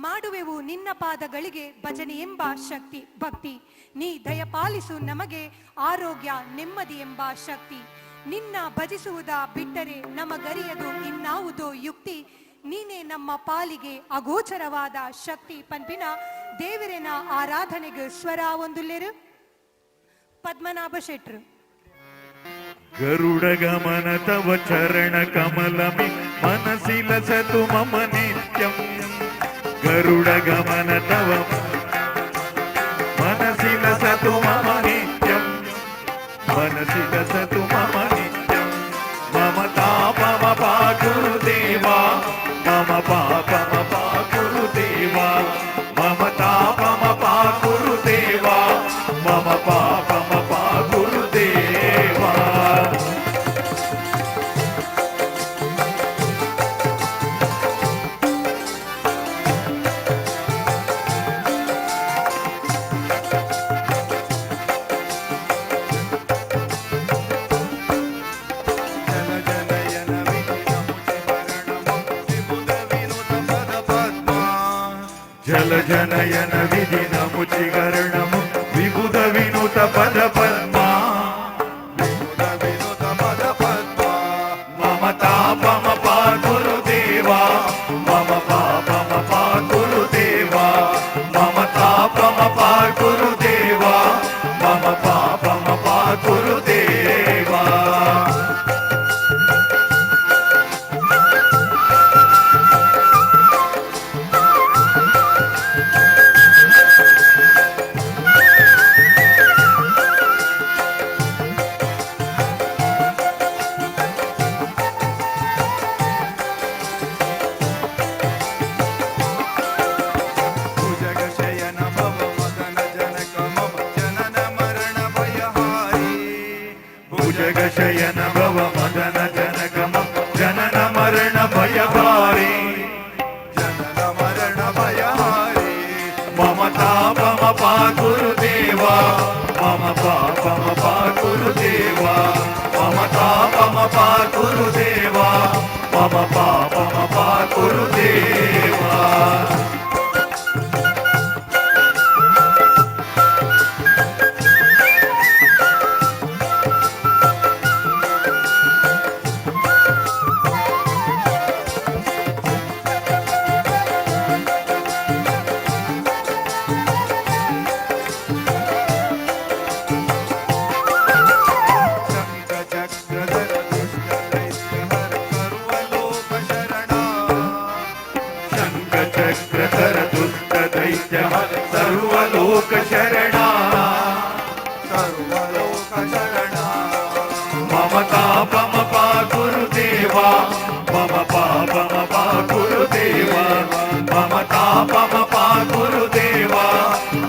ಮಾಡುವೆವು ನಿನ್ನ ಪಾದಗಳಿಗೆ ಭಜನೆ ಎಂಬ ಶಕ್ತಿ ಭಕ್ತಿ. ನೀ ದಯಪಾಲಿಸು ನಮಗೆ ಆರೋಗ್ಯ ನೆಮ್ಮದಿ ಎಂಬ ಶಕ್ತಿ. ನಿನ್ನ ಭಜಿಸುವುದ ಬಿಟ್ಟರೆ ನಮಗರಿಯದು ಇನ್ನಾವುದೋ ಯುಕ್ತಿ. ನೀನೇ ನಮ್ಮ ಪಾಲಿಗೆ ಅಗೋಚರವಾದ ಶಕ್ತಿ. ಪಂಪಿನ ದೇವರಿನ ಆರಾಧನೆಗೆ ಸ್ವರ ಒಂದುಲ್ಲೆರು. ಪದ್ಮನಾಭ ಶೆಟ್ರು. ಗರುಡ ಗಮನ ತವ ಚರಣ ಕಮಲಮಿ ಮನಸಿಲಸತು ಮಮ ನಿತ್ಯಂ. ಗರುಡ ಗಮನ ತವ ಮನಸಿಲಸತು ಮಮ ನಿತ್ಯಂ. ಮನಸಿಲಸತು ಮಮ ನಿತ್ಯಂ. ಮಮ ತಾಪಮ ಪಾಕುರು ದೇವಾ. ಮಮ ಪಾಪಮ ಪಾಕುರು ದೇವಾ. ಮಮ ತಾಪಮ ಪಾಕುರು ದೇವಾ. ಮಮ ಪಾಪಮ ಪಾಕುರು ದೇವಾ. జల జనయన విధిన ముచిగరణము విబుధ వినుత పద పద్మా. విబుధ వినుత పద పద్మా. మమ తాపమ పాకురు దేవా. మమ పాపమ పాకురు దేవా. మమ తాపమ పాకురు దేవా. మమ పాపమ పాకురు దేవా. జగశయన భవ మదన జనకమ జనన మరణ భయహారి. జనన మరణ భయహారి. మమ తాపమ పాకురు దేవా. మమ పాపమ పాకురు దేవా. మమ తాపమ పాకురు దేవా. మమ పాపమ పాకురు దేవా. చక్రధర దుష్ట దైత్య సర్వలోక శరణ. సర్వలోక శరణ. మమ తాపమ పాకురు దేవా. మమ పాపమ పాకురు దేవా. మమ తాపమ పాకురు దేవా.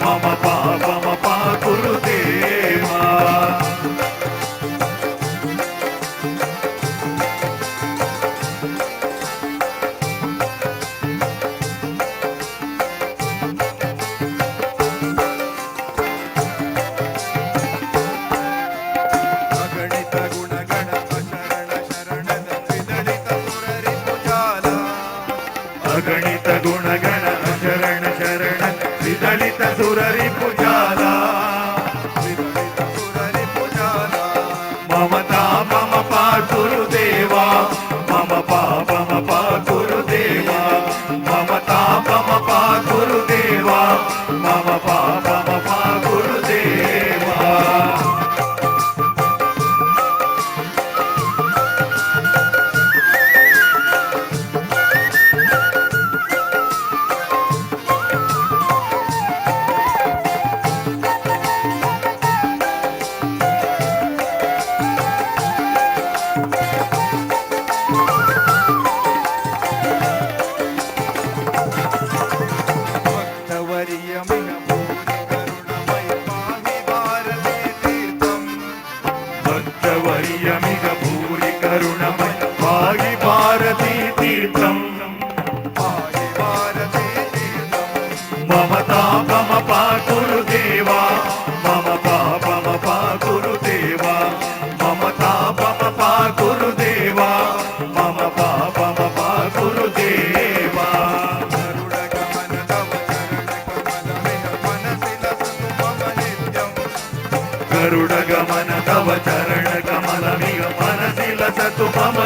మమ పాపమ పాకురు దేవా. అగణిత గుణగణ శరణ శరణ విదళిత సురరి పుజాల. మమ తాపమ పాకురు దేవా. మమ పాపమ పాకురు దేవా. మమ తాపమ పాకురు దేవా. మమ పాపమ పాకురు దేవా. गरुड गमन तव चरण कमलमिह मनसि लसतु मम